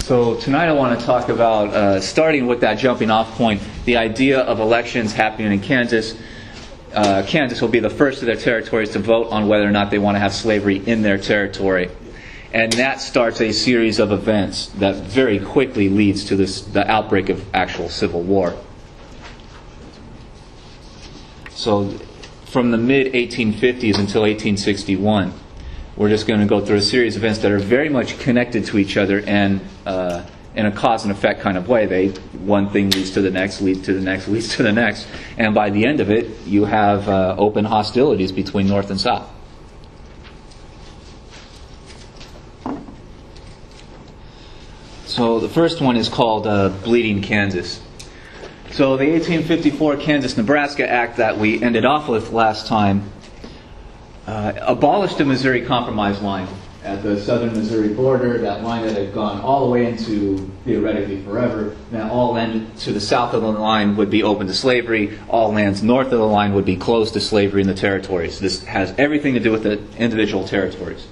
So tonight I want to talk about, starting with that jumping off point, the idea of elections happening in Kansas. Kansas will be the first of their territories to vote on whether or not they want to have slavery in their territory. And that starts a series of events that very quickly leads to the outbreak of actual civil war. So from the mid-1850s until 1861, we're just going to go through a series of events that are very much connected to each other and in a cause and effect kind of way. One thing leads to the next, leads to the next, leads to the next. And by the end of it, you have open hostilities between North and South. So the first one is called Bleeding Kansas. So the 1854 Kansas-Nebraska Act that we ended off with last time abolished the Missouri Compromise line at the southern Missouri border, that line that had gone all the way into, theoretically, forever. Now all land to the south of the line would be open to slavery. All lands north of the line would be closed to slavery in the territories. This has everything to do with the individual territories.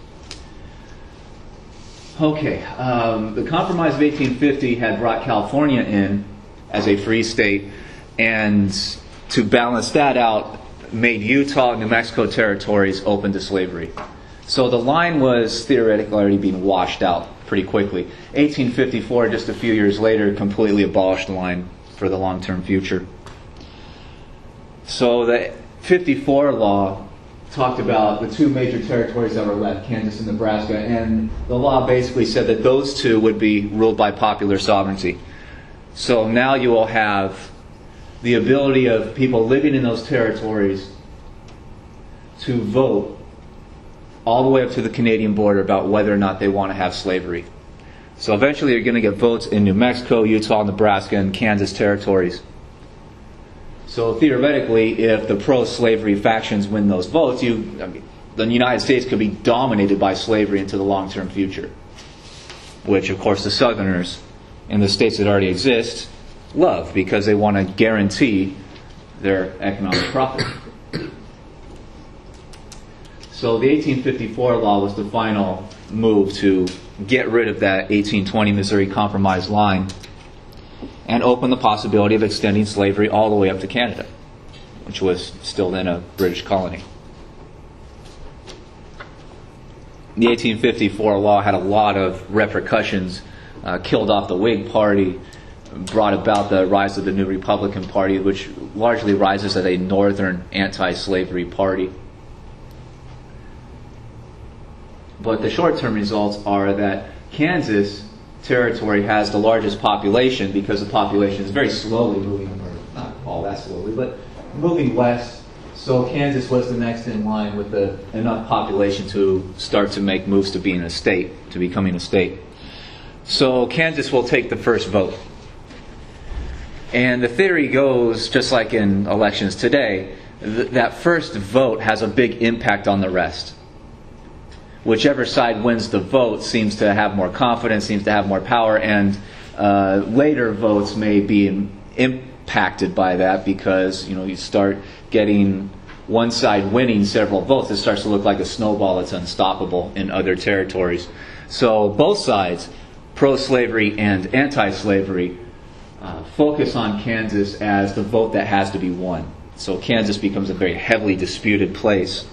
Okay, the Compromise of 1850 had brought California in as a free state, and to balance that out, made Utah and New Mexico territories open to slavery. So the line was theoretically already being washed out pretty quickly. 1854, just a few years later, completely abolished the line for the long-term future. So the 54 law talked about the two major territories that were left, Kansas and Nebraska, and the law basically said that those two would be ruled by popular sovereignty. So now you will have the ability of people living in those territories to vote all the way up to the Canadian border about whether or not they want to have slavery. So eventually you're going to get votes in New Mexico, Utah, Nebraska, and Kansas territories. So theoretically, if the pro-slavery factions win those votes, the United States could be dominated by slavery into the long-term future, which of course the Southerners in the states that already exist love, because they want to guarantee their economic profit. So the 1854 law was the final move to get rid of that 1820 Missouri Compromise line and open the possibility of extending slavery all the way up to Canada, which was still then a British colony. The 1854 law had a lot of repercussions, killed off the Whig Party, brought about the rise of the new Republican Party, which largely rises as a northern anti-slavery party. But the short-term results are that Kansas territory has the largest population, because the population is very slowly moving, or not all that slowly, but moving west. So Kansas was the next in line with enough population to start to make moves to being a state, to becoming a state. So Kansas will take the first vote. And the theory goes, just like in elections today, that first vote has a big impact on the rest. Whichever side wins the vote seems to have more confidence, seems to have more power, and later votes may be impacted by that, because you start getting one side winning several votes. It starts to look like a snowball that's unstoppable in other territories. So both sides, pro-slavery and anti-slavery, focus on Kansas as the vote that has to be won. So Kansas becomes a very heavily disputed place.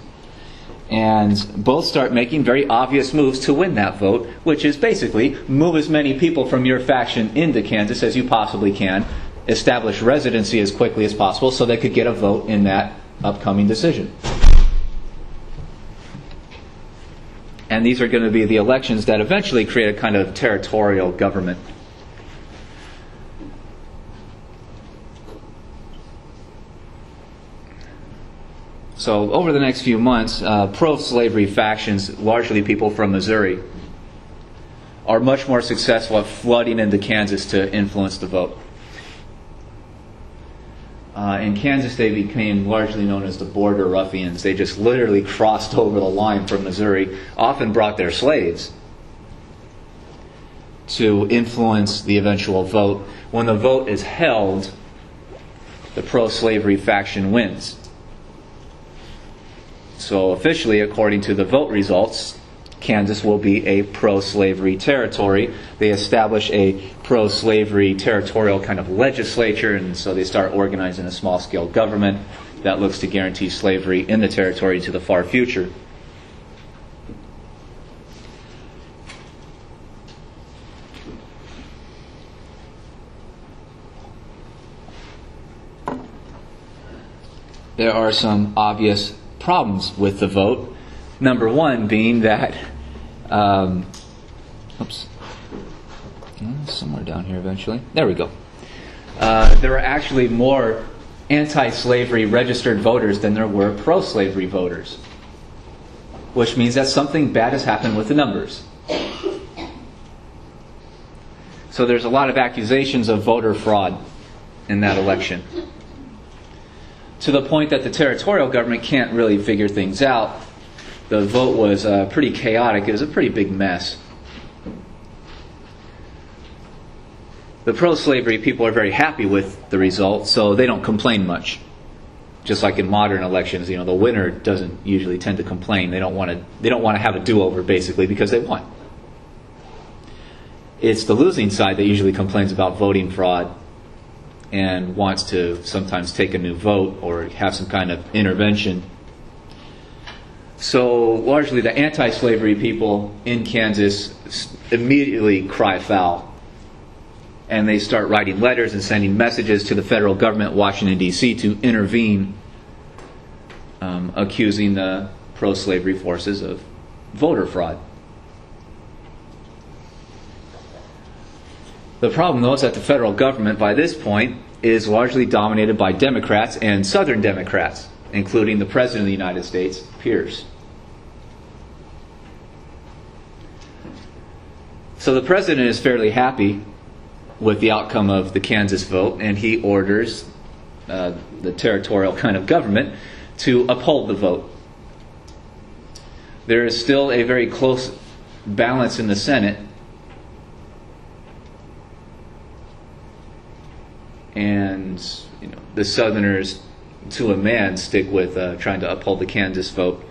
And both start making very obvious moves to win that vote, which is basically move as many people from your faction into Kansas as you possibly can, establish residency as quickly as possible so they could get a vote in that upcoming decision. And these are going to be the elections that eventually create a kind of territorial government. So over the next few months, pro-slavery factions, largely people from Missouri, are much more successful at flooding into Kansas to influence the vote. In Kansas, they became largely known as the border ruffians. They just literally crossed over the line from Missouri, often brought their slaves, to influence the eventual vote. When the vote is held, the pro-slavery faction wins. So officially, according to the vote results, Kansas will be a pro-slavery territory. They establish a pro-slavery territorial kind of legislature, and so they start organizing a small-scale government that looks to guarantee slavery in the territory to the far future. There are some obvious problems with the vote. Number one being that, somewhere down here eventually. There we go. There are actually more anti-slavery registered voters than there were pro-slavery voters, which means that something bad has happened with the numbers. So there's a lot of accusations of voter fraud in that election, to the point that the territorial government can't really figure things out. The vote was pretty chaotic. It was a pretty big mess. The pro-slavery people are very happy with the result, so they don't complain much. Just like in modern elections, the winner doesn't usually tend to complain. They don't want to have a do-over, basically, because they won. It's the losing side that usually complains about voting fraud and wants to sometimes take a new vote or have some kind of intervention. So largely the anti-slavery people in Kansas immediately cry foul. And they start writing letters and sending messages to the federal government, Washington, D.C., to intervene, accusing the pro-slavery forces of voter fraud. The problem, though, is that the federal government, by this point, is largely dominated by Democrats and Southern Democrats, including the President of the United States, Pierce. So the President is fairly happy with the outcome of the Kansas vote, and he orders the territorial kind of government to uphold the vote. There is still a very close balance in the Senate, and the Southerners, to a man, stick with trying to uphold the Kansas vote.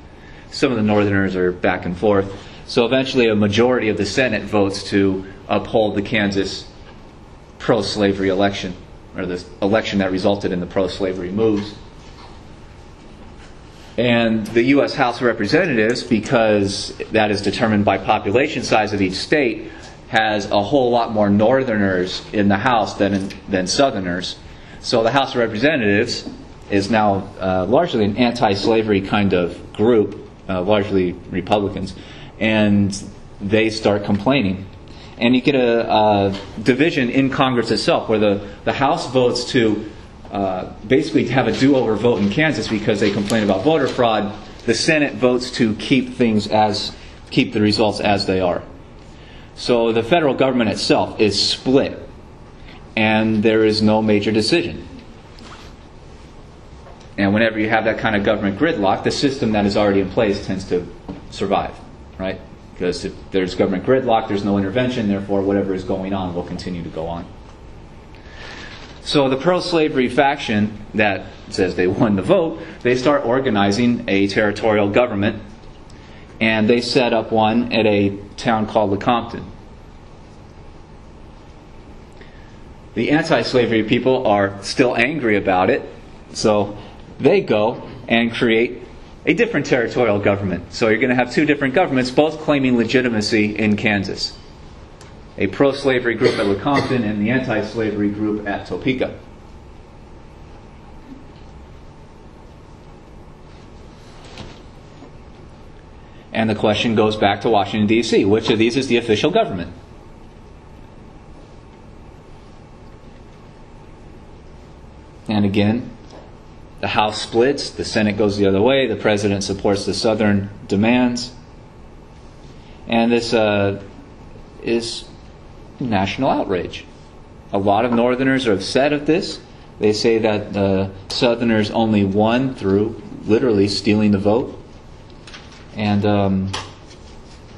Some of the Northerners are back and forth. So eventually a majority of the Senate votes to uphold the Kansas pro-slavery election, or the election that resulted in the pro-slavery moves. And the U.S. House of Representatives, because that is determined by population size of each state, has a whole lot more Northerners in the House than Southerners. So the House of Representatives is now largely an anti-slavery kind of group, largely Republicans, and they start complaining. And you get a division in Congress itself, where the House votes to basically have a do-over vote in Kansas because they complain about voter fraud. The Senate votes to keep the results as they are. So the federal government itself is split, and there is no major decision. And whenever you have that kind of government gridlock, the system that is already in place tends to survive, right? Because if there's government gridlock, there's no intervention, therefore whatever is going on will continue to go on. So the pro-slavery faction that says they won the vote, they start organizing a territorial government, and they set up one at a town called Lecompton. The anti-slavery people are still angry about it, so they go and create a different territorial government. So you're going to have two different governments, both claiming legitimacy in Kansas. A pro-slavery group at Lecompton and the anti-slavery group at Topeka. And the question goes back to Washington, D.C. Which of these is the official government? And again, the House splits, the Senate goes the other way, the President supports the Southern demands. And this is national outrage. A lot of Northerners are upset at this. They say that the Southerners only won through literally stealing the vote. And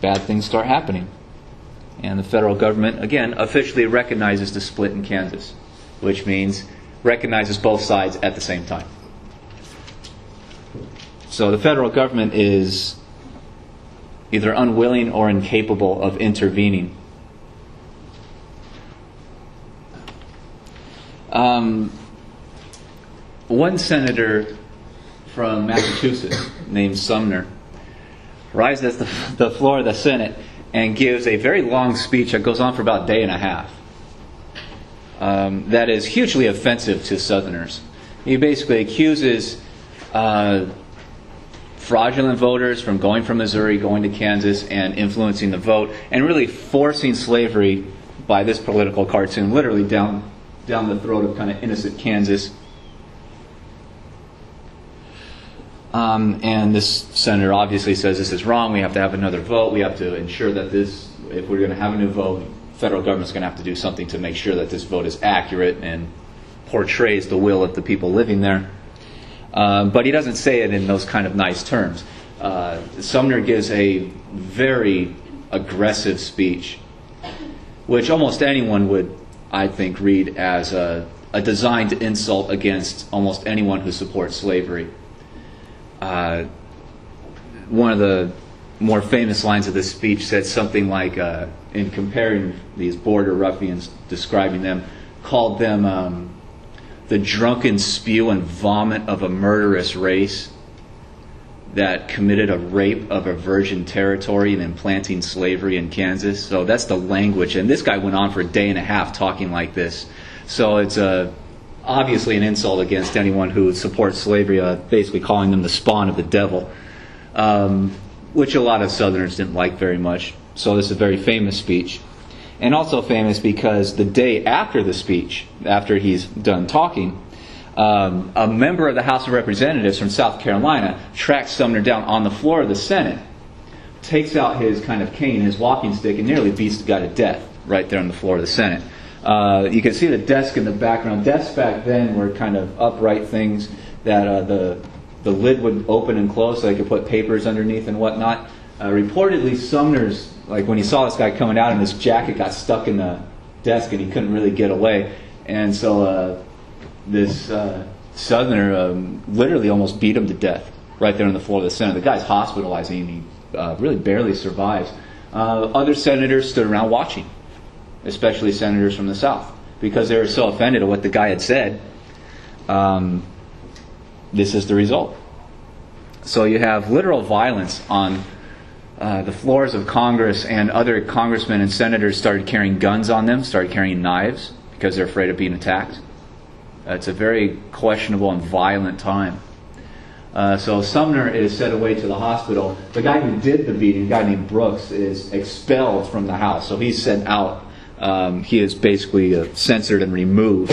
bad things start happening. And the federal government, again, officially recognizes the split in Kansas, which means recognizes both sides at the same time. So the federal government is either unwilling or incapable of intervening. One senator from Massachusetts named Sumner rises at the floor of the Senate and gives a very long speech that goes on for about a day and a half. That is hugely offensive to Southerners. He basically accuses fraudulent voters from going from Missouri, going to Kansas, and influencing the vote, and really forcing slavery by this political cartoon, literally down the throat of kind of innocent Kansas. And this senator obviously says this is wrong. We have to have another vote. We have to ensure that this, if we're going to have a new vote, federal government's going to have to do something to make sure that this vote is accurate and portrays the will of the people living there. But he doesn't say it in those kind of nice terms. Sumner gives a very aggressive speech, which almost anyone would, I think, read as a designed insult against almost anyone who supports slavery. One of the more famous lines of this speech said something like, in comparing these border ruffians, describing them, called them the drunken spew and vomit of a murderous race that committed a rape of a virgin territory and implanting slavery in Kansas. So that's the language. And this guy went on for a day and a half talking like this. So it's obviously an insult against anyone who supports slavery, basically calling them the spawn of the devil, which a lot of Southerners didn't like very much. So this is a very famous speech. And also famous because the day after the speech, after he's done talking, a member of the House of Representatives from South Carolina tracks Sumner down on the floor of the Senate, takes out his kind of cane, his walking stick, and nearly beats the guy to death right there on the floor of the Senate. You can see the desk in the background. Desks back then were kind of upright things that the lid would open and close so they could put papers underneath and whatnot. Reportedly, Sumner's, like when he saw this guy coming out and his jacket got stuck in the desk and he couldn't really get away. And so this Southerner literally almost beat him to death right there on the floor of the Senate. The guy's hospitalized and he really barely survives. Other senators stood around watching, especially senators from the South, because they were so offended at what the guy had said. This is the result. So you have literal violence on the floors of Congress, and other congressmen and senators started carrying guns on them, started carrying knives because they're afraid of being attacked. It's a very questionable and violent time. So Sumner is sent away to the hospital. The guy who did the beating, a guy named Brooks, is expelled from the House. So he's sent out. He is basically censored and removed.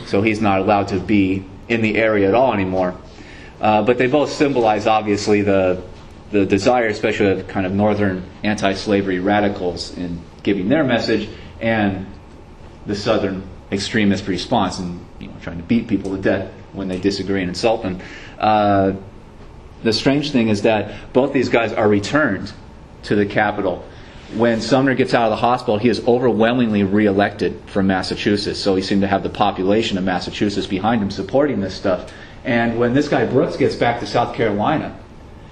So he's not allowed to be in the area at all anymore. But they both symbolize, obviously, the desire, especially of kind of northern anti-slavery radicals in giving their message, and the southern extremist response and trying to beat people to death when they disagree and insult them. The strange thing is that both these guys are returned to the Capitol. When Sumner gets out of the hospital, he is overwhelmingly reelected from Massachusetts. So he seemed to have the population of Massachusetts behind him supporting this stuff. And when this guy Brooks gets back to South Carolina,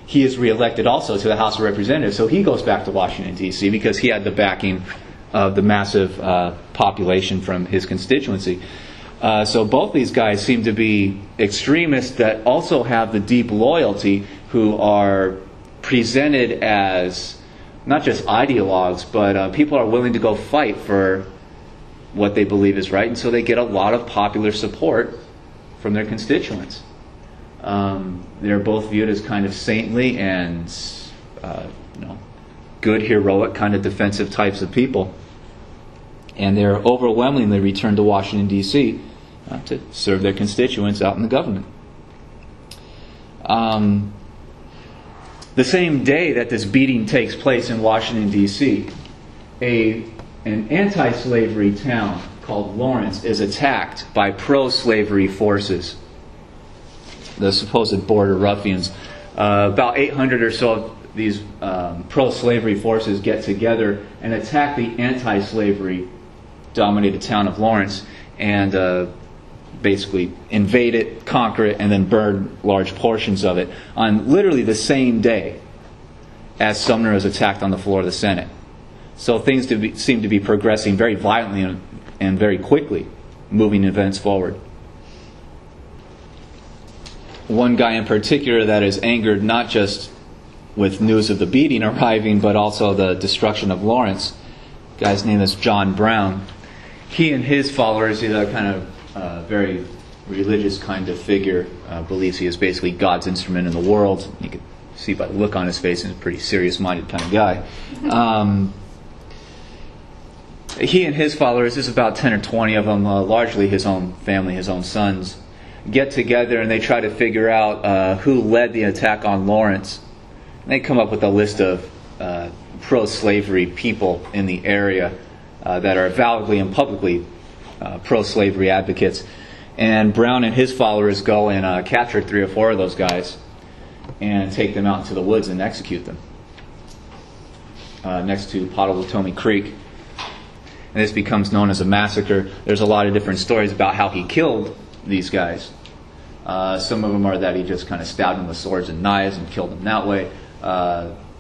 he is reelected also to the House of Representatives. So he goes back to Washington, D.C. because he had the backing of the massive population from his constituency. So both these guys seem to be extremists that also have the deep loyalty, who are presented as not just ideologues, but people are willing to go fight for what they believe is right, and so they get a lot of popular support from their constituents. They're both viewed as kind of saintly and good, heroic, kind of defensive types of people. And they're overwhelmingly returned to Washington, D.C. To serve their constituents out in the government. The same day that this beating takes place in Washington, D.C., an anti-slavery town called Lawrence is attacked by pro-slavery forces, the supposed border ruffians. About 800 or so of these pro-slavery forces get together and attack the anti-slavery dominated town of Lawrence and basically invade it, conquer it, and then burn large portions of it on literally the same day. as Sumner is attacked on the floor of the Senate. So things seem to be progressing very violently and very quickly, moving events forward. One guy in particular that is angered not just with news of the beating arriving, but also the destruction of Lawrence. The guy's name is John Brown. He and his followers, he's a kind of very religious kind of figure, believes he is basically God's instrument in the world. You can see by the look on his face, he's a pretty serious-minded kind of guy. He and his followers, there's about 10 or 20 of them, largely his own family, his own sons, get together and they try to figure out who led the attack on Lawrence. And they come up with a list of pro-slavery people in the area that are validly and publicly pro-slavery advocates. And Brown and his followers go and capture 3 or 4 of those guys and take them out into the woods and execute them next to Pottawatomie Creek. And this becomes known as a massacre. There's a lot of different stories about how he killed these guys. Some of them are that he just kind of stabbed them with swords and knives and killed them that way,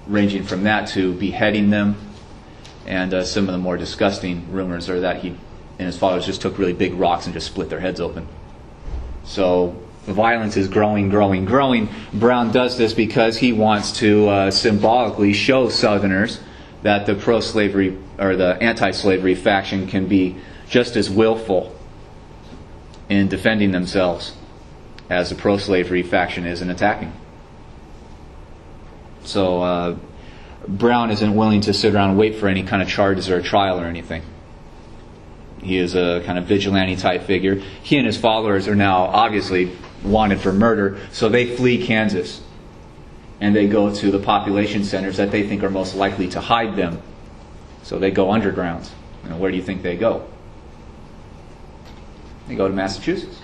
ranging from that to beheading them. And some of the more disgusting rumors are that he and his followers just took really big rocks and just split their heads open. So the violence is growing, growing, growing. Brown does this because he wants to symbolically show Southerners that the pro-slavery or the anti-slavery faction can be just as willful in defending themselves as the pro-slavery faction is in attacking. So Brown isn't willing to sit around and wait for any kind of charges or a trial or anything. He is a kind of vigilante type figure. He and his followers are now obviously wanted for murder, so they flee Kansas. And they go to the population centers that they think are most likely to hide them. So they go underground. And where do you think they go? They go to Massachusetts,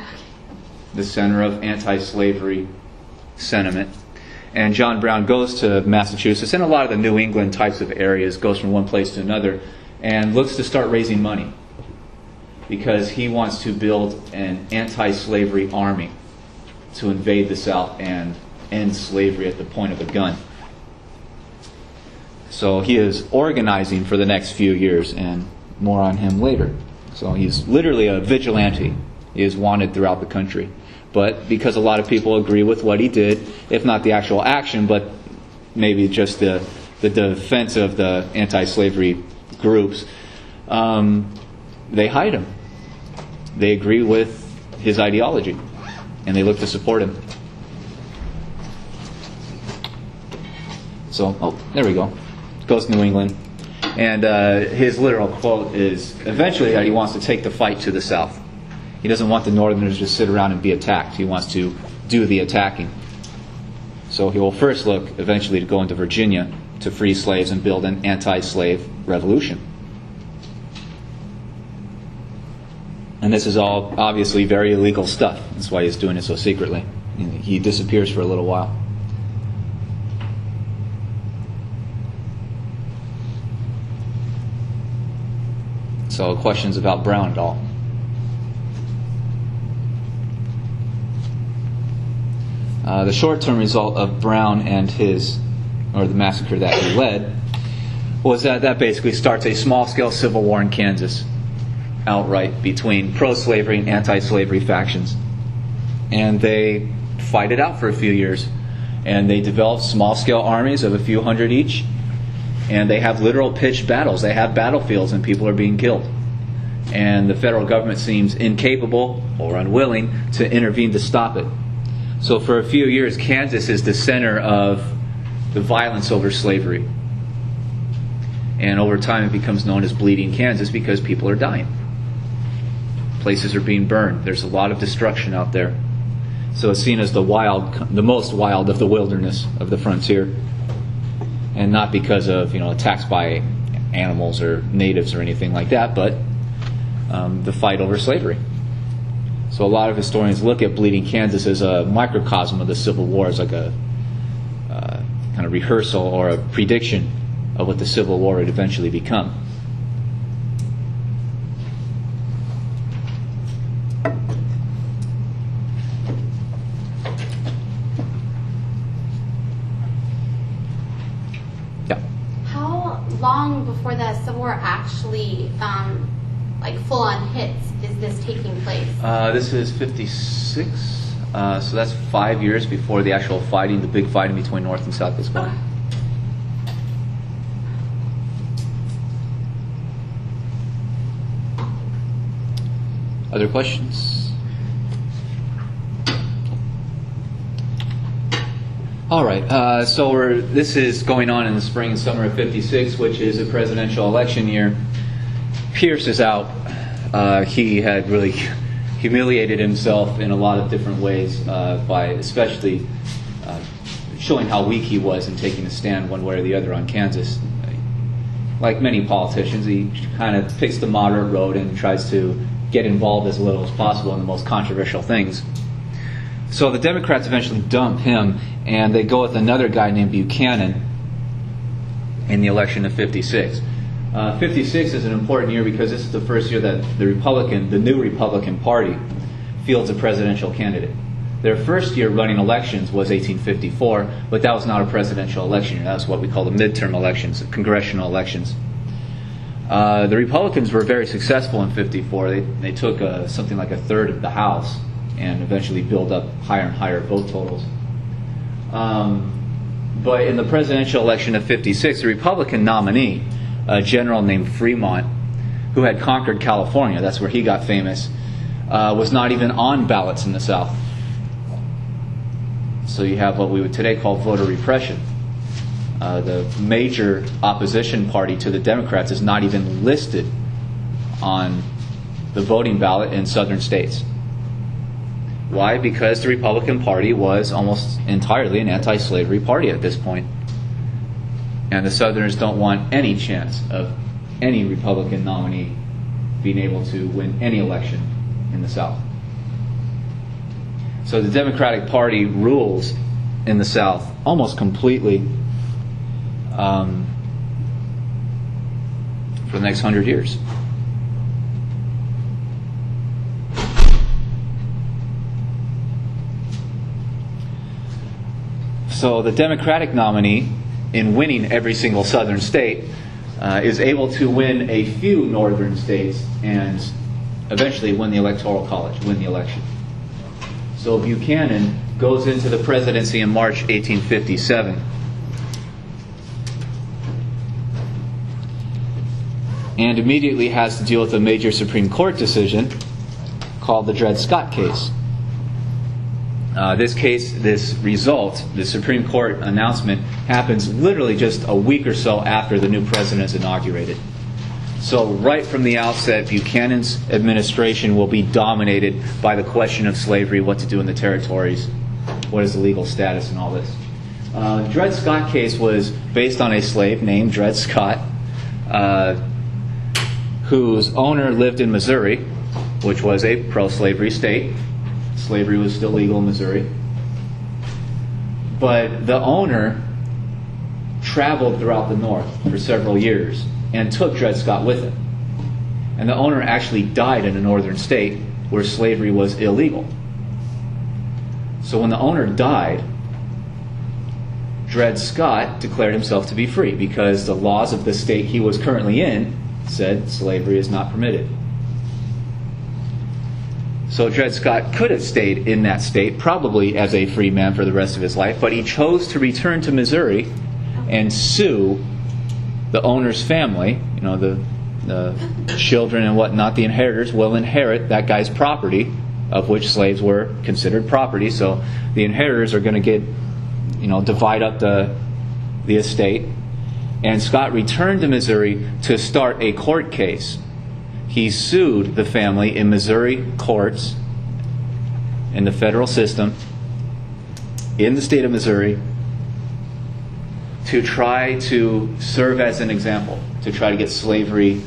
the center of anti-slavery sentiment. And John Brown goes to Massachusetts and a lot of the New England types of areas, goes from one place to another, and looks to start raising money because he wants to build an anti-slavery army to invade the South and end slavery at the point of a gun. So he is organizing for the next few years, and more on him later. So he's literally a vigilante. He is wanted throughout the country. But because a lot of people agree with what he did, if not the actual action, but maybe just the defense of the anti-slavery groups, they hide him. They agree with his ideology, and they look to support him. So, there we go. Goes to New England. And his literal quote is eventually that he wants to take the fight to the South. He doesn't want the Northerners to just sit around and be attacked. He wants to do the attacking. So he will first look eventually to go into Virginia to free slaves and build an anti-slave revolution. And this is all obviously very illegal stuff. That's why he's doing it so secretly. He disappears for a little while. So questions about Brown at all? The short-term result of Brown and the massacre that he led, was that basically starts a small-scale civil war in Kansas, outright, between pro-slavery and anti-slavery factions. And they fight it out for a few years. And they develop small-scale armies of a few hundred each. And they have literal pitched battles. They have battlefields and people are being killed. And the federal government seems incapable or unwilling to intervene to stop it. So for a few years, Kansas is the center of the violence over slavery. And over time it becomes known as Bleeding Kansas because people are dying. Places are being burned. There's a lot of destruction out there. So it's seen as the most wild of the wilderness of the frontier. And not because of attacks by animals or natives or anything like that, but the fight over slavery. So a lot of historians look at Bleeding Kansas as a microcosm of the Civil War, as like a kind of rehearsal or a prediction of what the Civil War would eventually become. long before the Civil War actually, like full-on hits, is this taking place? This is 56, so that's 5 years before the actual fighting, the big fighting between North and South is going. Okay. Other questions? All right, so this is going on in the spring and summer of 56, which is a presidential election year. Pierce is out. He had really humiliated himself in a lot of different ways by especially showing how weak he was in taking a stand one way or the other on Kansas. Like many politicians, he kind of picks the moderate road and tries to get involved as little as possible in the most controversial things. So the Democrats eventually dump him, and they go with another guy named Buchanan in the election of 56. 56 is an important year because this is the first year that the new Republican Party fields a presidential candidate. Their first year running elections was 1854, but that was not a presidential election year. That was what we call the midterm elections, congressional elections. The Republicans were very successful in 54. They took something like a third of the House and eventually built up higher and higher vote totals. But in the presidential election of 56, the Republican nominee, a general named Fremont, who had conquered California, that's where he got famous, was not even on ballots in the South. So you have what we would today call voter repression. The major opposition party to the Democrats is not even listed on the voting ballot in southern states. Why? Because the Republican Party was almost entirely an anti-slavery party at this point. And the Southerners don't want any chance of any Republican nominee being able to win any election in the South. So the Democratic Party rules in the South almost completely for the next 100 years. So the Democratic nominee, in winning every single southern state, is able to win a few northern states and eventually win the Electoral College, win the election. So Buchanan goes into the presidency in March 1857. And immediately has to deal with a major Supreme Court decision called the Dred Scott case. This result, the Supreme Court announcement, happens literally just a week or so after the new president is inaugurated. So right from the outset, Buchanan's administration will be dominated by the question of slavery, what to do in the territories, what is the legal status, and all this. Dred Scott case was based on a slave named Dred Scott, whose owner lived in Missouri, which was a pro-slavery state. Slavery was still legal in Missouri. But the owner traveled throughout the North for several years and took Dred Scott with him. And the owner actually died in a northern state where slavery was illegal. So when the owner died, Dred Scott declared himself to be free because the laws of the state he was currently in said slavery is not permitted. So Dred Scott could have stayed in that state, probably as a free man for the rest of his life, but he chose to return to Missouri and sue the owner's family. You know, the children and whatnot, the inheritors will inherit that guy's property, of which slaves were considered property. So the inheritors are going to get, divide up the estate. And Scott returned to Missouri to start a court case. He sued the family in Missouri courts, in the federal system, in the state of Missouri, to try to serve as an example, to try to get slavery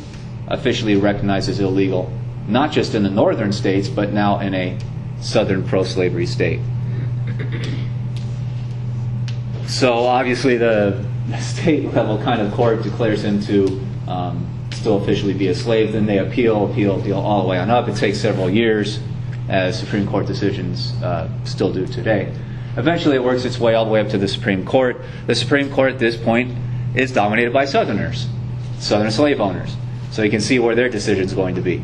officially recognized as illegal, not just in the northern states, but now in a southern pro-slavery state. So obviously the state level kind of court declares him to still officially be a slave. Then they appeal all the way on up. It takes several years, as Supreme Court decisions still do today. Eventually it works its way all the way up to the Supreme Court. The Supreme Court at this point is dominated by Southerners. Southern slave owners. So you can see where their decision is going to be.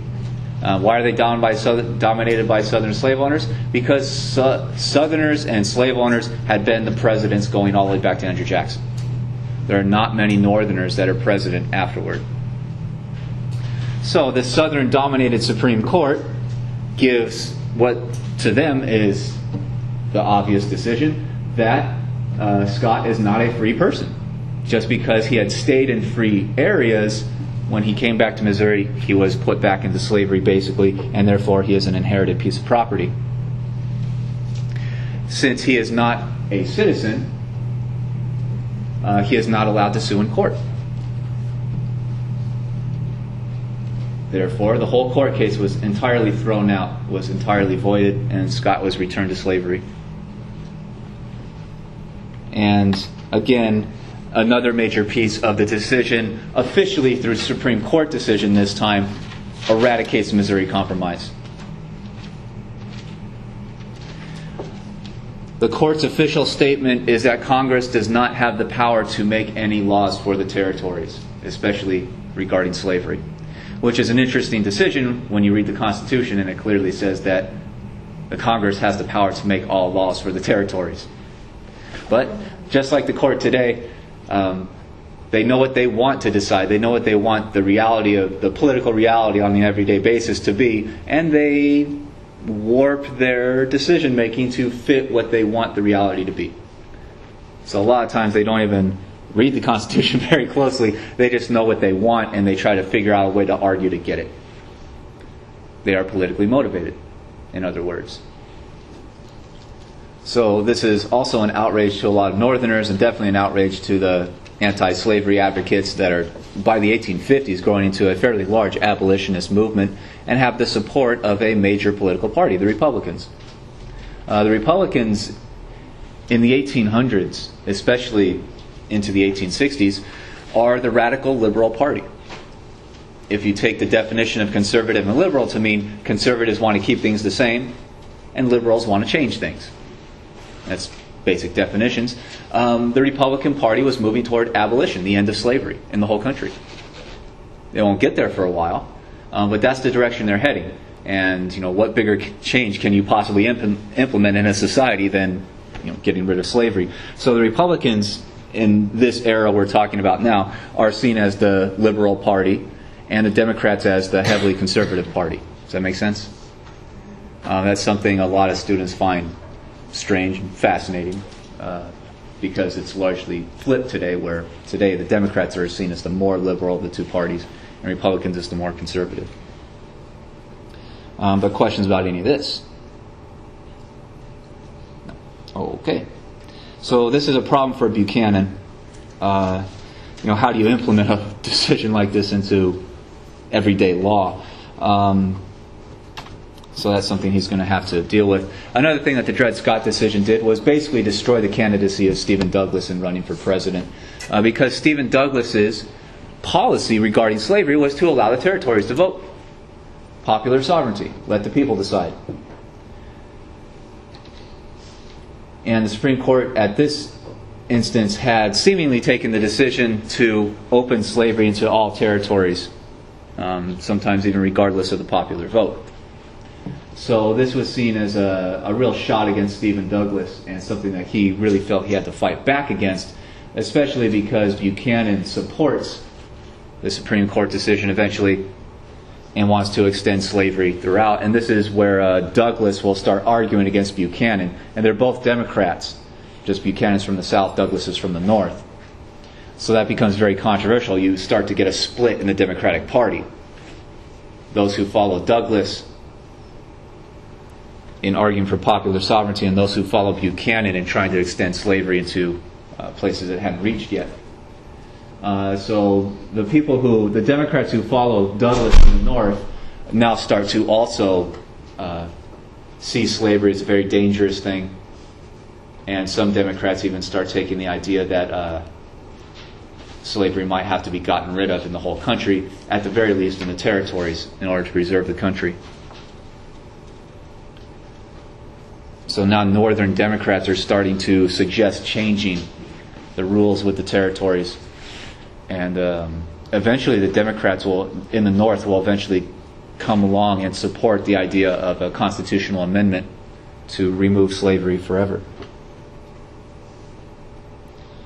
Why are they dominated by Southern slave owners? Because Southerners and slave owners had been the presidents going all the way back to Andrew Jackson. There are not many Northerners that are president afterward. So the Southern-dominated Supreme Court gives what to them is the obvious decision that Scott is not a free person. Just because he had stayed in free areas, when he came back to Missouri, he was put back into slavery, basically, and therefore he is an inherited piece of property. Since he is not a citizen, he is not allowed to sue in court. Therefore, the whole court case was entirely thrown out, was entirely voided, and Scott was returned to slavery. And again, another major piece of the decision, officially through Supreme Court decision this time, eradicates the Missouri Compromise. The court's official statement is that Congress does not have the power to make any laws for the territories, especially regarding slavery, which is an interesting decision when you read the Constitution, and it clearly says that the Congress has the power to make all laws for the territories. But just like the court today, they know what they want to decide. They know what they want the reality of the political reality on an everyday basis to be, and they warp their decision making to fit what they want the reality to be. So a lot of times they don't even read the Constitution very closely. They just know what they want, and they try to figure out a way to argue to get it. They are politically motivated, in other words. So this is also an outrage to a lot of Northerners, and definitely an outrage to the anti-slavery advocates that are, by the 1850s, growing into a fairly large abolitionist movement and have the support of a major political party, the Republicans. The Republicans in the 1800s, especially into the 1860s, are the radical liberal party. If you take the definition of conservative and liberal to mean conservatives want to keep things the same and liberals want to change things. That's basic definitions. The Republican Party was moving toward abolition, the end of slavery in the whole country. They won't get there for a while, but that's the direction they're heading. And what bigger change can you possibly implement in a society than getting rid of slavery? So the Republicans in this era we're talking about now are seen as the liberal party, and the Democrats as the heavily conservative party. Does that make sense? That's something a lot of students find strange and fascinating, because it's largely flipped today, where today the Democrats are seen as the more liberal of the two parties and Republicans as the more conservative. But questions about any of this? No. Okay. So this is a problem for Buchanan. How do you implement a decision like this into everyday law? So that's something he's going to have to deal with. Another thing that the Dred Scott decision did was basically destroy the candidacy of Stephen Douglas in running for president, because Stephen Douglas's policy regarding slavery was to allow the territories to vote. Popular sovereignty. Let the people decide. And the Supreme Court at this instance had seemingly taken the decision to open slavery into all territories, sometimes even regardless of the popular vote. So this was seen as a real shot against Stephen Douglas, and something that he really felt he had to fight back against, especially because Buchanan supports the Supreme Court decision eventually and wants to extend slavery throughout. And this is where Douglas will start arguing against Buchanan. And they're both Democrats. Just Buchanan's from the South, Douglas is from the North. So that becomes very controversial. You start to get a split in the Democratic Party. Those who follow Douglas in arguing for popular sovereignty, and those who follow Buchanan in trying to extend slavery into places it hadn't reached yet. So the Democrats who follow Douglas in the North now start to also see slavery as a very dangerous thing. And some Democrats even start taking the idea that slavery might have to be gotten rid of in the whole country, at the very least in the territories, in order to preserve the country. So now Northern Democrats are starting to suggest changing the rules with the territories and eventually the Democrats in the North will eventually come along and support the idea of a constitutional amendment to remove slavery forever.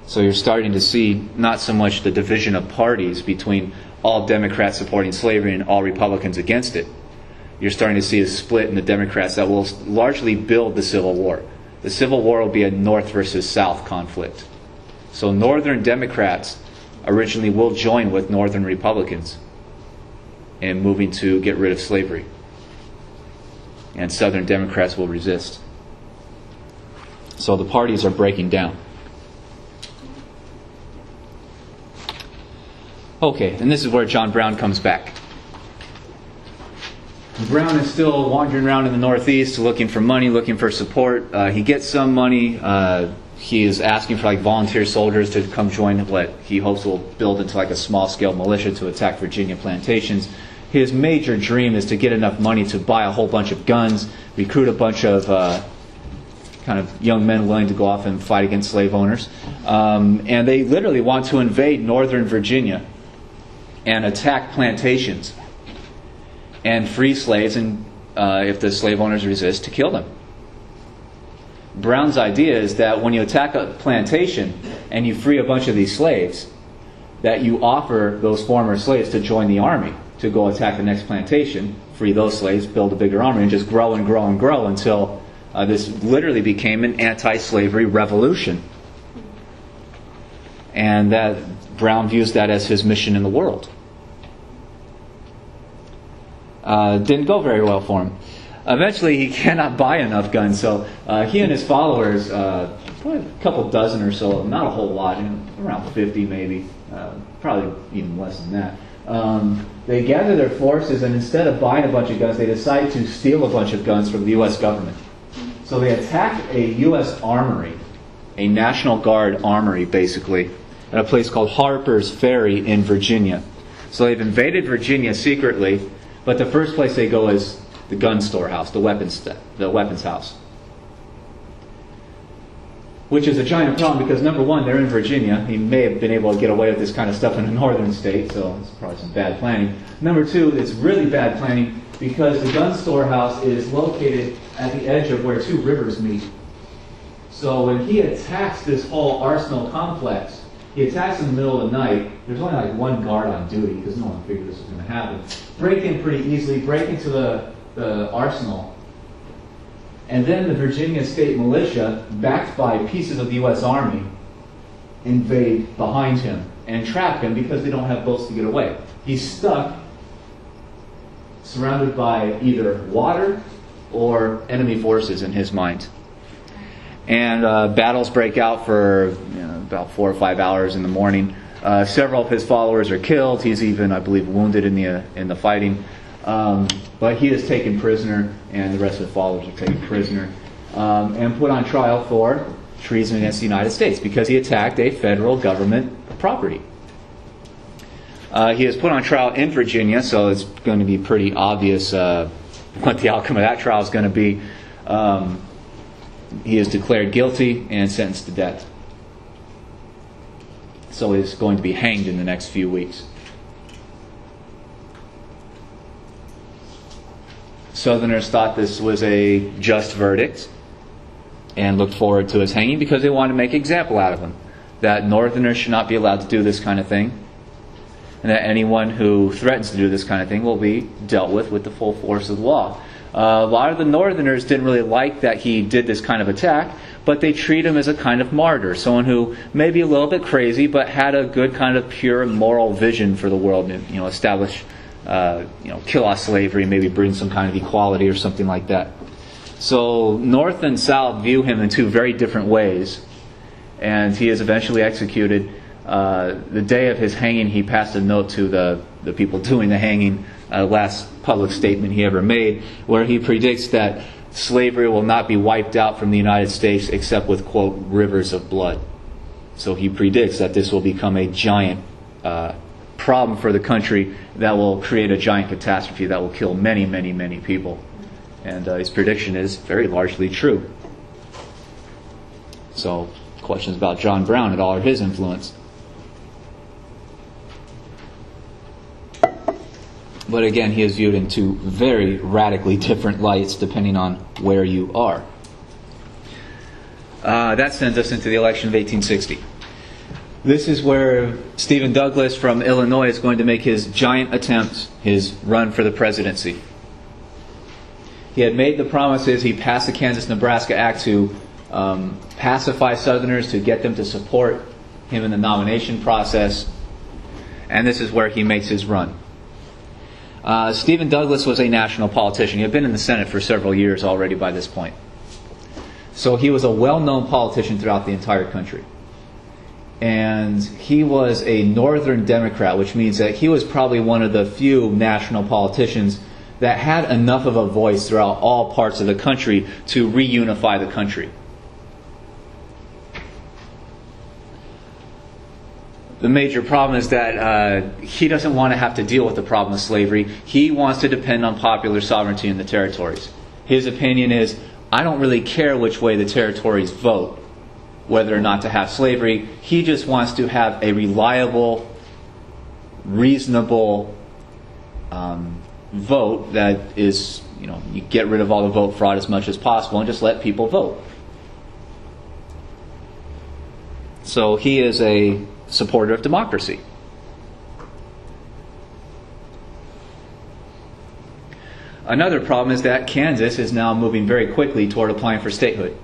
So you're starting to see not so much the division of parties between all Democrats supporting slavery and all Republicans against it. You're starting to see a split in the Democrats that will largely build the Civil War. The Civil War will be a North versus South conflict. So Northern Democrats originally will join with Northern Republicans in moving to get rid of slavery. And Southern Democrats will resist. So the parties are breaking down. Okay, and this is where John Brown comes back. Brown is still wandering around in the Northeast looking for money, looking for support. He gets some money. He is asking for volunteer soldiers to come join what he hopes will build into a small-scale militia to attack Virginia plantations. His major dream is to get enough money to buy a whole bunch of guns, recruit a bunch of kind of young men willing to go off and fight against slave owners. And they literally want to invade northern Virginia and attack plantations and free slaves, and if the slave owners resist, to kill them. Brown's idea is that when you attack a plantation and you free a bunch of these slaves, that you offer those former slaves to join the army to go attack the next plantation, free those slaves, build a bigger army, and just grow and grow and grow until this literally became an anti-slavery revolution. And that Brown views that as his mission in the world. Didn't go very well for him. Eventually, he cannot buy enough guns, so he and his followers, probably a couple dozen or so, not a whole lot, around 50 maybe, probably even less than that. They gather their forces, and instead of buying a bunch of guns, they decide to steal a bunch of guns from the U.S. government. So they attack a U.S. armory, a National Guard armory, basically, at a place called Harper's Ferry in Virginia. So they've invaded Virginia secretly, but the first place they go is the gun storehouse, the weapons house. Which is a giant problem because, number one, they're in Virginia. He may have been able to get away with this kind of stuff in a northern state, so it's probably some bad planning. Number two, it's really bad planning because the gun storehouse is located at the edge of where two rivers meet. So when he attacks this whole arsenal complex, he attacks in the middle of the night. There's only one guard on duty because no one figured this was going to happen. Break in pretty easily, break into the arsenal. And then the Virginia State Militia, backed by pieces of the U.S. Army, invade behind him and trap him because they don't have boats to get away. He's stuck, surrounded by either water or enemy forces in his mind. And battles break out for about 4 or 5 hours in the morning. Several of his followers are killed. He's even, I believe, wounded in the fighting. But he is taken prisoner, and the rest of the followers are taken prisoner and put on trial for treason against the United States because he attacked a federal government property. He is put on trial in Virginia, so it's going to be pretty obvious what the outcome of that trial is going to be. He is declared guilty and sentenced to death. So he's going to be hanged in the next few weeks. Southerners thought this was a just verdict and looked forward to his hanging because they wanted to make an example out of him. That Northerners should not be allowed to do this kind of thing. And that anyone who threatens to do this kind of thing will be dealt with the full force of the law. A lot of the Northerners didn't really like that he did this kind of attack, but they treat him as a kind of martyr, someone who may be a little bit crazy, but had a good kind of pure moral vision for the world, and establish, kill off slavery, maybe bring some kind of equality or something like that. So North and South view him in two very different ways, and he is eventually executed. The day of his hanging, he passed a note to the people doing the hanging, last public statement he ever made, where he predicts that slavery will not be wiped out from the United States except with, quote, rivers of blood. So he predicts that this will become a giant problem for the country that will create a giant catastrophe that will kill many, many, many people. And his prediction is very largely true. So questions about John Brown at all, or his influence. But again, he is viewed in two very radically different lights depending on where you are. That sends us into the election of 1860. This is where Stephen Douglas from Illinois is going to make his giant attempt, his run for the presidency. He had made the promises. He passed the Kansas-Nebraska Act to pacify Southerners, to get them to support him in the nomination process. And this is where he makes his run. Stephen Douglas was a national politician. He had been in the Senate for several years already by this point. So he was a well-known politician throughout the entire country. And he was a Northern Democrat, which means that he was probably one of the few national politicians that had enough of a voice throughout all parts of the country to reunify the country. The major problem is that he doesn't want to have to deal with the problem of slavery. He wants to depend on popular sovereignty in the territories. His opinion is, I don't really care which way the territories vote, whether or not to have slavery. He just wants to have a reliable, reasonable vote that is, you get rid of all the vote fraud as much as possible and just let people vote. So he is a supporter of democracy. Another problem is that Kansas is now moving very quickly toward applying for statehood.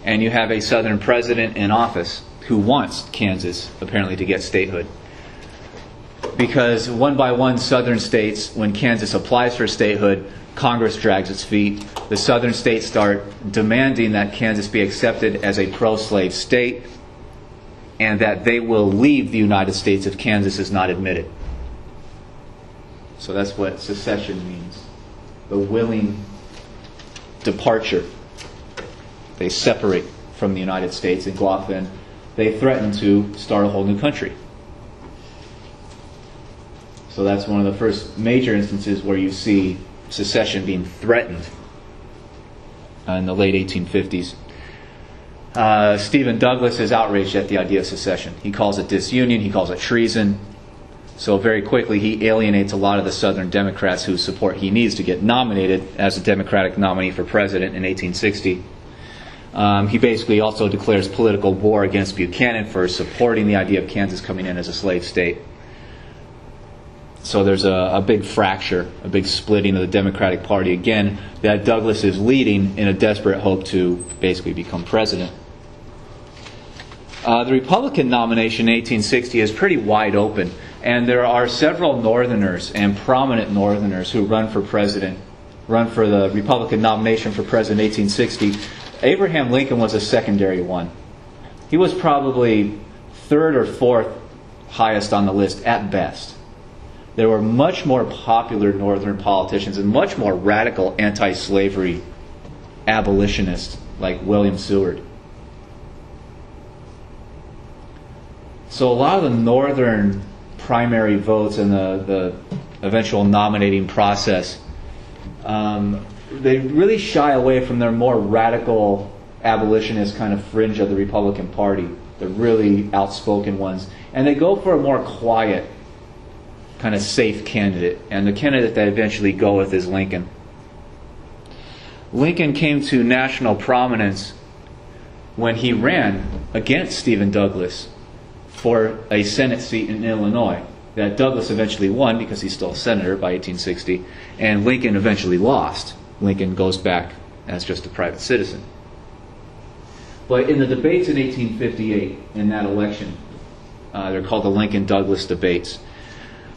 And you have a Southern president in office who wants Kansas, apparently, to get statehood. Because one by one, Southern states, when Kansas applies for statehood, Congress drags its feet. The Southern states start demanding that Kansas be accepted as a pro-slave state and that they will leave the United States if Kansas is not admitted. So that's what secession means. The willing departure. They separate from the United States and go off and they threaten to start a whole new country. So that's one of the first major instances where you see secession being threatened in the late 1850s. Stephen Douglas is outraged at the idea of secession. He calls it disunion, he calls it treason. So very quickly he alienates a lot of the Southern Democrats whose support he needs to get nominated as a Democratic nominee for president in 1860. He basically also declares political war against Buchanan for supporting the idea of Kansas coming in as a slave state. So there's a big fracture, a big splitting of the Democratic Party again that Douglas is leading in a desperate hope to basically become president. The Republican nomination in 1860 is pretty wide open, and there are several Northerners and prominent Northerners who run for president, run for the Republican nomination for president in 1860. Abraham Lincoln was a secondary one. He was probably third or fourth highest on the list at best. There were much more popular Northern politicians and much more radical anti-slavery abolitionists like William Seward. So a lot of the Northern primary votes in the eventual nominating process, they really shy away from their more radical abolitionist kind of fringe of the Republican Party, the really outspoken ones, and they go for a more quiet, kind of safe candidate. And the candidate they eventually go with is Lincoln. Lincoln came to national prominence when he ran against Stephen Douglas for a Senate seat in Illinois that Douglas eventually won because he's still a senator by 1860, and Lincoln eventually lost. Lincoln goes back as just a private citizen. But in the debates in 1858, in that election, they're called the Lincoln-Douglas debates,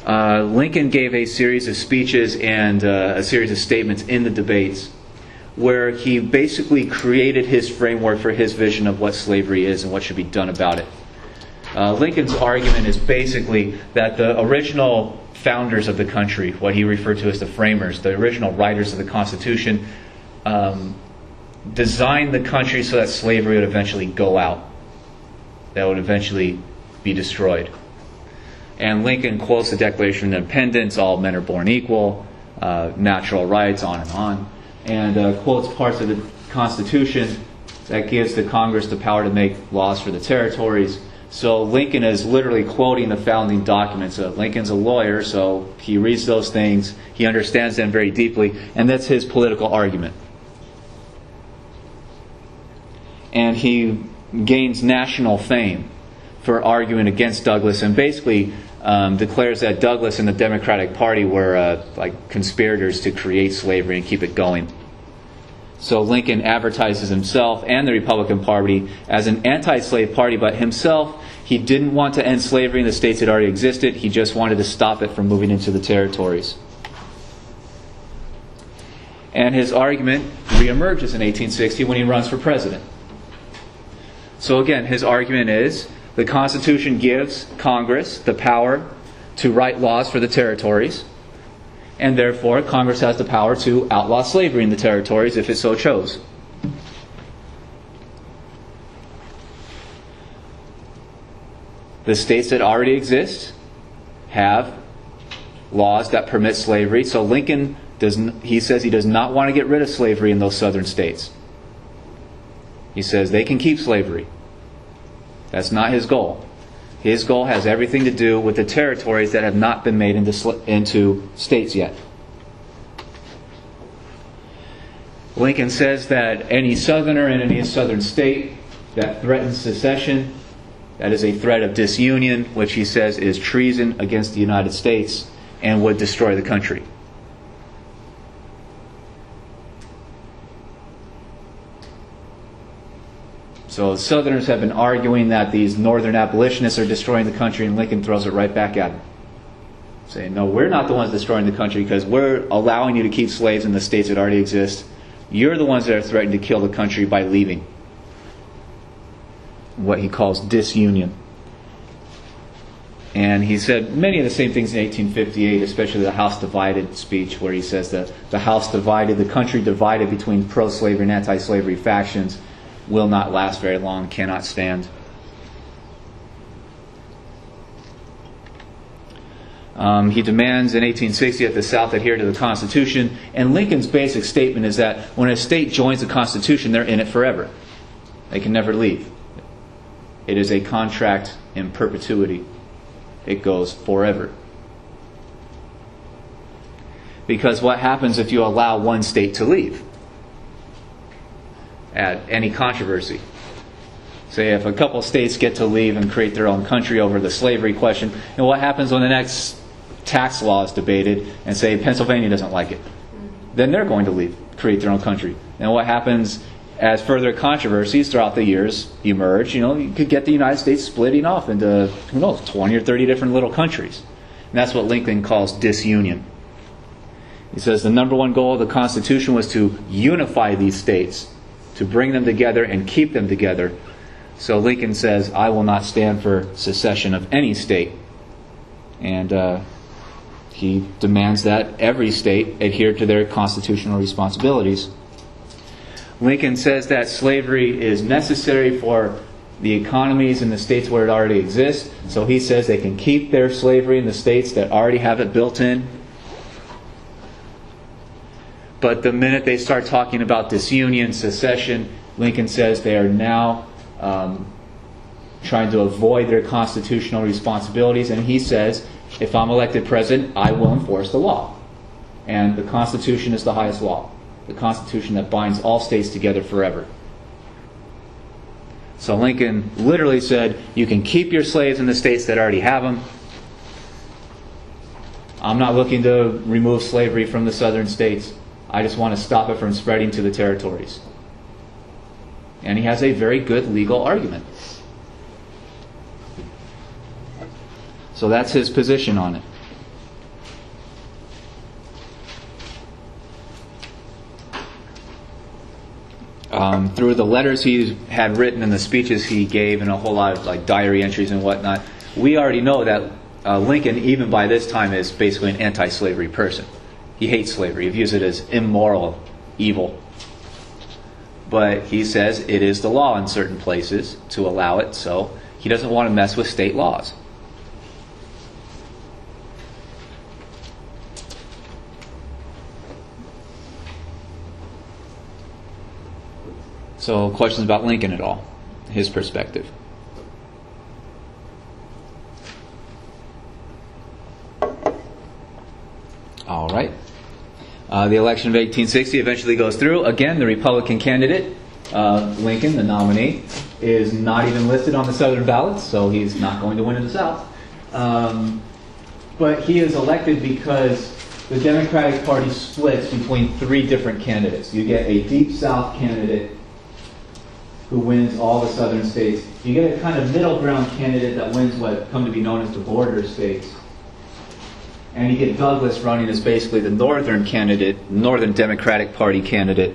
Lincoln gave a series of speeches and a series of statements in the debates where he basically created his framework for his vision of what slavery is and what should be done about it. Lincoln's argument is basically that the original founders of the country, what he referred to as the framers, the original writers of the Constitution, designed the country so that slavery would eventually go out, that would eventually be destroyed. And Lincoln quotes the Declaration of Independence, all men are born equal, natural rights, on, and quotes parts of the Constitution that gives the Congress the power to make laws for the territories, So Lincoln is literally quoting the founding documents. Lincoln's a lawyer, so he reads those things, he understands them very deeply, and that's his political argument. And he gains national fame for arguing against Douglas, and basically declares that Douglas and the Democratic Party were like conspirators to create slavery and keep it going. So Lincoln advertises himself and the Republican Party as an anti-slave party, but himself, he didn't want to end slavery in the states that already existed. He just wanted to stop it from moving into the territories. And his argument reemerges in 1860 when he runs for president. So again, his argument is the Constitution gives Congress the power to write laws for the territories, and therefore Congress has the power to outlaw slavery in the territories if it so chose. The states that already exist have laws that permit slavery, so Lincoln he says he does not want to get rid of slavery in those southern states. He says they can keep slavery. That's not his goal. His goal has everything to do with the territories that have not been made into states yet. Lincoln says that any southerner in any southern state that threatens secession, that is a threat of disunion, which he says is treason against the United States and would destroy the country. So Southerners have been arguing that these Northern abolitionists are destroying the country, and Lincoln throws it right back at them, saying, no, we're not the ones destroying the country because we're allowing you to keep slaves in the states that already exist. You're the ones that are threatening to kill the country by leaving. What he calls disunion. And he said many of the same things in 1858, especially the House Divided speech, where he says that the House divided, the country divided between pro-slavery and anti-slavery factions will not last very long, cannot stand. He demands in 1860 that the South adhere to the Constitution, and Lincoln's basic statement is that when a state joins the Constitution, they're in it forever. They can never leave. It is a contract in perpetuity. It goes forever. Because what happens if you allow one state to leave? At any controversy. Say if a couple states get to leave and create their own country over the slavery question, and what happens when the next tax law is debated and say Pennsylvania doesn't like it? Then they're going to leave, create their own country. And what happens as further controversies throughout the years emerge, you could get the United States splitting off into, who knows, 20 or 30 different little countries. And that's what Lincoln calls disunion. He says the number one goal of the Constitution was to unify these states, to bring them together and keep them together. So Lincoln says, I will not stand for secession of any state. And he demands that every state adhere to their constitutional responsibilities. Lincoln says that slavery is necessary for the economies in the states where it already exists. So he says they can keep their slavery in the states that already have it built in. But the minute they start talking about disunion, secession, Lincoln says they are now trying to avoid their constitutional responsibilities. And he says, if I'm elected president, I will enforce the law. And the Constitution is the highest law. The Constitution that binds all states together forever. So Lincoln literally said, you can keep your slaves in the states that already have them. I'm not looking to remove slavery from the southern states. I just want to stop it from spreading to the territories. And he has a very good legal argument. So that's his position on it. Through the letters he had written and the speeches he gave and a whole lot of like diary entries and whatnot, we already know that Lincoln, even by this time, is basically an anti-slavery person. He hates slavery. He views it as immoral, evil. But he says it is the law in certain places to allow it, so he doesn't want to mess with state laws. So, questions about Lincoln at all? His perspective. All right. The election of 1860 eventually goes through. Again, the Republican candidate, Lincoln, the nominee, is not even listed on the Southern ballots, so he's not going to win in the South. But he is elected because the Democratic Party splits between three different candidates. You get a deep South candidate who wins all the Southern states. You get a kind of middle ground candidate that wins what come to be known as the border states. And you get Douglas running as basically the northern candidate, Northern Democratic Party candidate.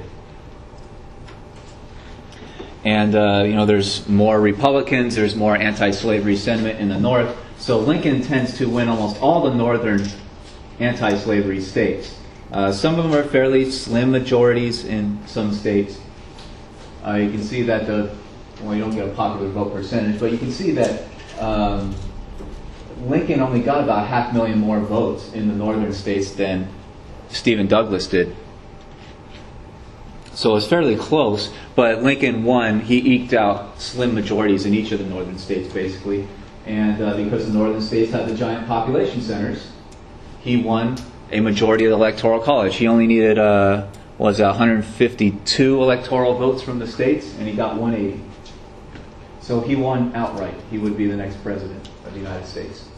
And, there's more Republicans, there's more anti-slavery sentiment in the North. So Lincoln tends to win almost all the northern anti-slavery states. Some of them are fairly slim majorities in some states. You can see that you don't get a popular vote percentage, but you can see that Lincoln only got about 500,000 more votes in the northern states than Stephen Douglas did. So it was fairly close, but Lincoln won. He eked out slim majorities in each of the northern states, basically. And because the northern states had the giant population centers, he won a majority of the Electoral College. He only needed 152 electoral votes from the states, and he got 180. So he won outright. He would be the next president of the United States.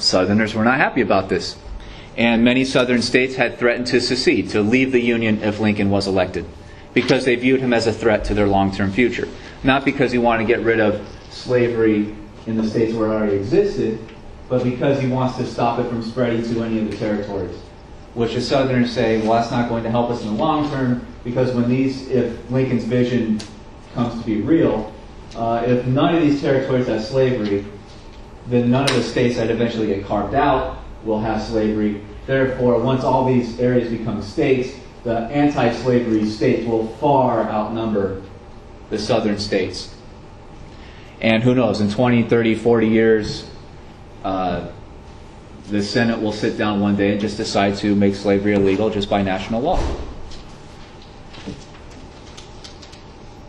Southerners were not happy about this. And many southern states had threatened to secede, to leave the Union if Lincoln was elected, because they viewed him as a threat to their long-term future. Not because he wanted to get rid of slavery in the states where it already existed, but because he wants to stop it from spreading to any of the territories. Which the Southerners say, well, that's not going to help us in the long term, because if Lincoln's vision comes to be real, if none of these territories have slavery, then none of the states that eventually get carved out will have slavery. Therefore, once all these areas become states, the anti-slavery states will far outnumber the southern states. And who knows, in 20, 30, 40 years, the Senate will sit down one day and just decide to make slavery illegal just by national law.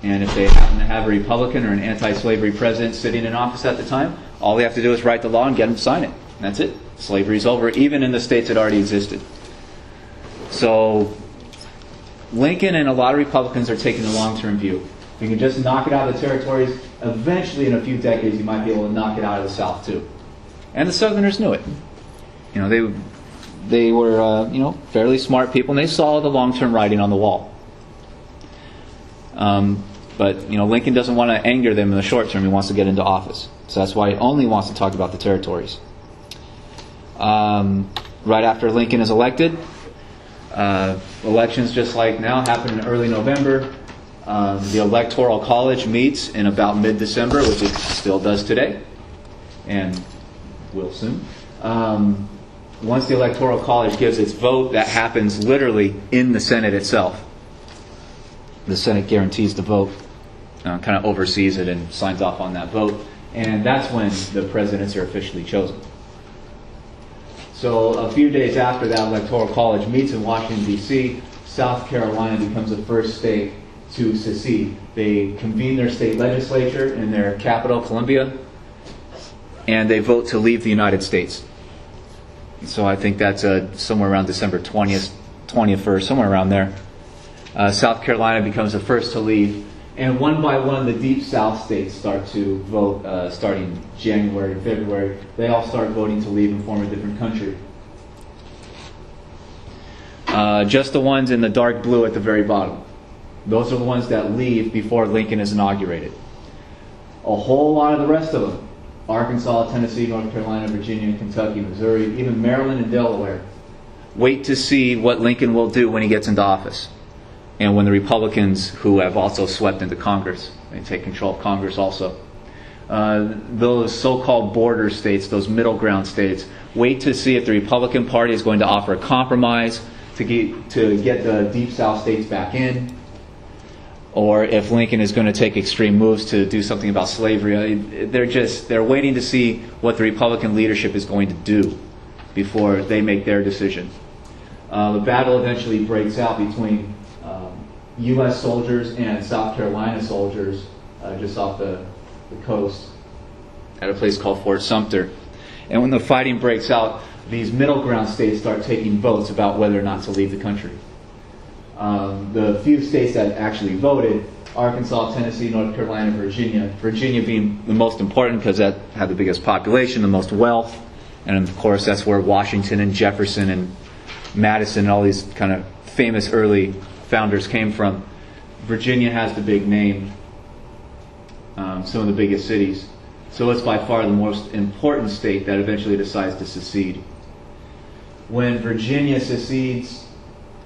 And if they happen to have a Republican or an anti-slavery president sitting in office at the time, all they have to do is write the law and get them to sign it. And that's it. Slavery's over, even in the states that already existed. So Lincoln and a lot of Republicans are taking the long-term view. If you can just knock it out of the territories, eventually in a few decades you might be able to knock it out of the South too. And the Southerners knew it. They were fairly smart people, and they saw the long-term writing on the wall. But Lincoln doesn't want to anger them in the short term. He wants to get into office, so that's why he only wants to talk about the territories. Right after Lincoln is elected, elections just like now happen in early November. The Electoral College meets in about mid-December, which it still does today, and will soon. Once the Electoral College gives its vote, that happens literally in the Senate itself. The Senate guarantees the vote, kind of oversees it and signs off on that vote, and that's when the presidents are officially chosen. So a few days after that Electoral College meets in Washington, D.C., South Carolina becomes the first state to secede. They convene their state legislature in their capital, Columbia, and they vote to leave the United States. So I think that's somewhere around December 20th, 21st, somewhere around there. South Carolina becomes the first to leave, and one by one the Deep South states start to vote starting January and February. They all start voting to leave and form a different country. Just the ones in the dark blue at the very bottom. Those are the ones that leave before Lincoln is inaugurated. A whole lot of the rest of them, Arkansas, Tennessee, North Carolina, Virginia, Kentucky, Missouri, even Maryland and Delaware, wait to see what Lincoln will do when he gets into office. And when the Republicans, who have also swept into Congress, they take control of Congress also. Those so-called border states, those middle ground states, wait to see if the Republican Party is going to offer a compromise to get the Deep South states back in, or if Lincoln is going to take extreme moves to do something about slavery. They're waiting to see what the Republican leadership is going to do before they make their decision. The battle eventually breaks out between U.S. soldiers and South Carolina soldiers just off the coast at a place called Fort Sumter. And when the fighting breaks out, these middle ground states start taking votes about whether or not to leave the country. The few states that actually voted, Arkansas, Tennessee, North Carolina, Virginia. Virginia being the most important because that had the biggest population, the most wealth, and of course that's where Washington and Jefferson and Madison and all these kind of famous early founders came from. Virginia has the big name, some of the biggest cities. So it's by far the most important state that eventually decides to secede. When Virginia secedes,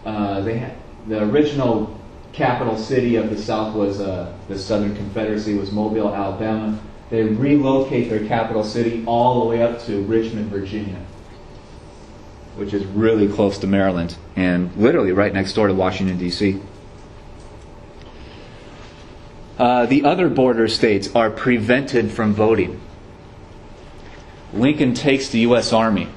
the original capital city of the South was the Southern Confederacy, was Mobile, Alabama. They relocate their capital city all the way up to Richmond, Virginia, which is really close to Maryland and literally right next door to Washington, D.C. The other border states are prevented from voting. Lincoln takes the U.S. Army,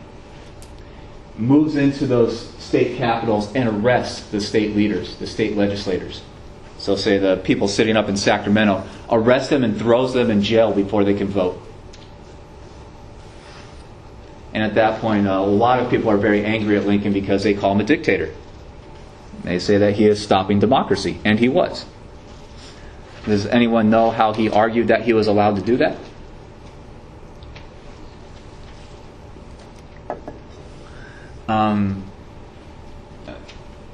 moves into those state capitals, and arrests the state leaders, the state legislators. So say the people sitting up in Sacramento, arrest them and throws them in jail before they can vote. And at that point, a lot of people are very angry at Lincoln because they call him a dictator. They say that he is stopping democracy, and he was. Does anyone know how he argued that he was allowed to do that?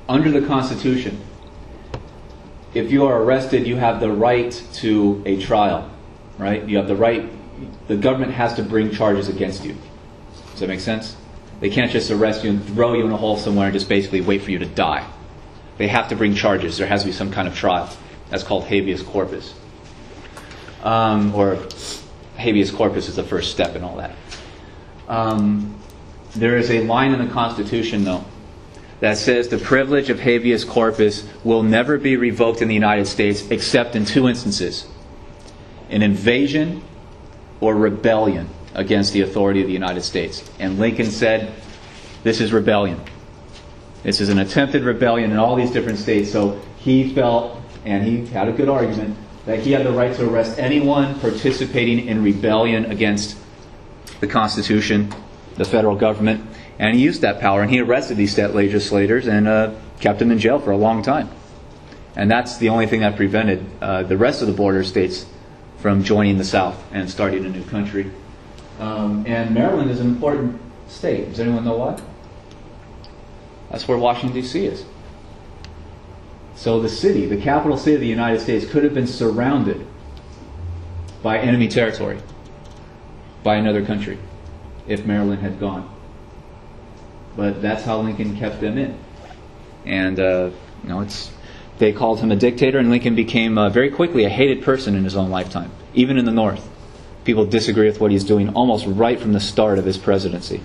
Under the Constitution, if you are arrested, you have the right to a trial, right? You have the right, the government has to bring charges against you. Does that make sense? They can't just arrest you and throw you in a hole somewhere and just basically wait for you to die. They have to bring charges. There has to be some kind of trial. That's called habeas corpus. Or habeas corpus is the first step in all that. There is a line in the Constitution, though, that says the privilege of habeas corpus will never be revoked in the United States except in two instances: an invasion or rebellion against the authority of the United States. And Lincoln said, this is rebellion. This is an attempted rebellion in all these different states. So he felt, and he had a good argument, that he had the right to arrest anyone participating in rebellion against the Constitution, the federal government. And he used that power, and he arrested these state legislators and kept them in jail for a long time. And that's the only thing that prevented the rest of the border states from joining the South and starting a new country. And Maryland is an important state. Does anyone know why? That's where Washington, D.C. is. So the city, the capital city of the United States, could have been surrounded by enemy territory, by another country, if Maryland had gone. But that's how Lincoln kept them in. And they called him a dictator, and Lincoln became very quickly a hated person in his own lifetime, even in the North. People disagree with what he's doing almost right from the start of his presidency.